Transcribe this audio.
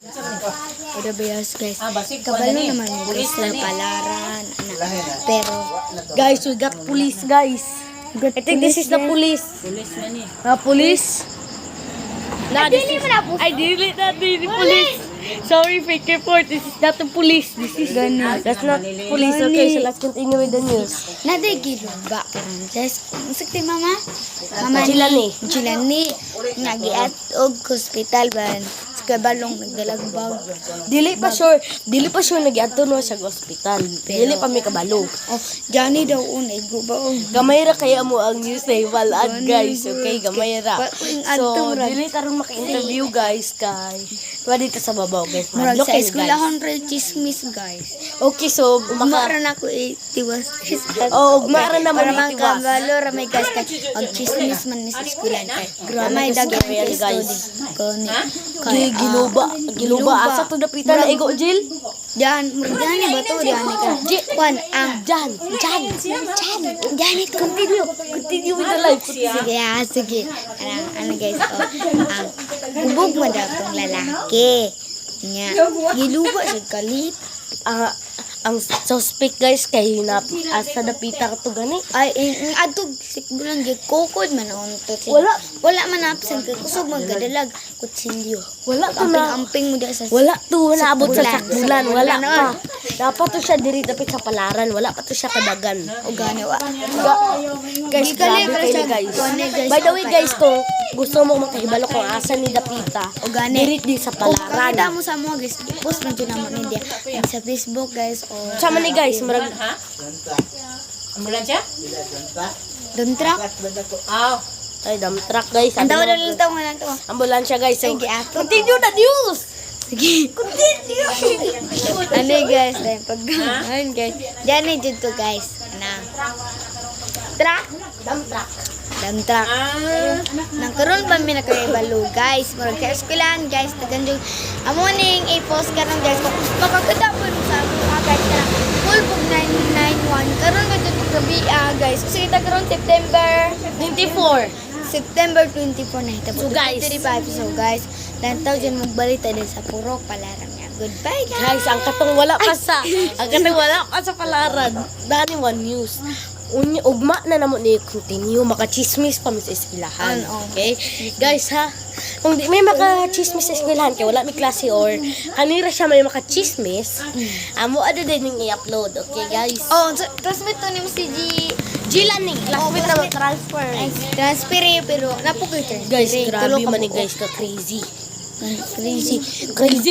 Udah bias guys. Kabalo naman guys na palaran. Pero Guys, we got police, guys. I think this is the police. Police. Nah, this is, I delete that the police. Sorry, fake report. This is not the police. This is that's not police. Okay, so let's continue with the news. nadagilo ba Frances? Sakti mama? Mama Jilani. nagiat og hospital ban. Sa kabalong nagdalagbag. Dili pa sure nagiadto no sa hospital. Dili pa mi kabalo. Oh, Johnny daw unay guba og Gamay ra kaya mo ang news na iwalad, guys. Okay, gamay ra. So, Adto, dili tarong maka-interview, guys, kay. Tuwa dito sa babaw, guys. murag sa Look, eskwelahan re chismis guys. Okay, so, Umaran ako tiwas. Oh, ugmara naman para ni man tiwas. kabalo ra may guys kay og chismis man ni sa eskwelahan kay. May kasi daghan kaya, guys. guys. Kay Giluba. Asa to dapitan na igo, Jill? Diyan ni ba to diyan ni ka. Kwan ang Jan. diyan ito. Continue with the live. Sige, sige. Ano guys, ang ubog mo daw tong lalaki. Nya, giluba siya kalit. Ang suspect, guys, kay asa dapitan to gani. Ay, adtog sigurang gikukod man unto. Wala man absent kay kusog magkadalag kutsilyo. Wala to na. Amping mo diya sa Wala to naabot sa Sakbulan. sakbulan. Wala pa. Dapat to siya diri dapit sa palaran. Wala pa to siya kadagan. o gani wa. Guys, Gali, grabe gali kayo, siya. guys. Kuwane, guys. By the way, guys, to gusto mo makahibalo kung asa ni Dapita. O gani. Diri di sa Kung kakita palaran. mo sa mga guys, i-post mo dyan naman hindi. Sa Facebook guys o Sama ni guys, marag Ambulansya? dump truck. Aw. ay dump truck, guys. Ang Sabi tawa mo, na lang tawa nga to. ambulansya, guys. So, Sige, ato. continue the news. Sige. Ano guys, dahil pag ayun guys. Diyan na dito guys. Truck. Dump truck. Dump truck. Nang karon pa mi nakahibalo guys. Murag ka eskwelahan guys. Taganjog amoning i-post ka ng guys. Kung makakita po sa agad ka na. Full pug 991. Karon ka dito gabi guys. Kasi kita karon September 24. September 24 na ito. So, guys. 35. So guys, lantaw dyan magbalita din sa Purok Palaran nga. Goodbye guys. Guys, ang katong wala pa sa palaran. Dani one news. Ugma na namo ni continue makachismis pa mi sa eskwelahan. Okay? Guys, ha. Kung di may makachismis sa eskwelahan kay wala mi klase or kanira siya may makachismis, amo ada din ning i-upload. Okay, guys? Oh, so, transmit to ni mo si Jilani, classmate na transfer. Transfer pero napukoy transfer. Guys, grabe man ni guys ka crazy. Crazy. Crazy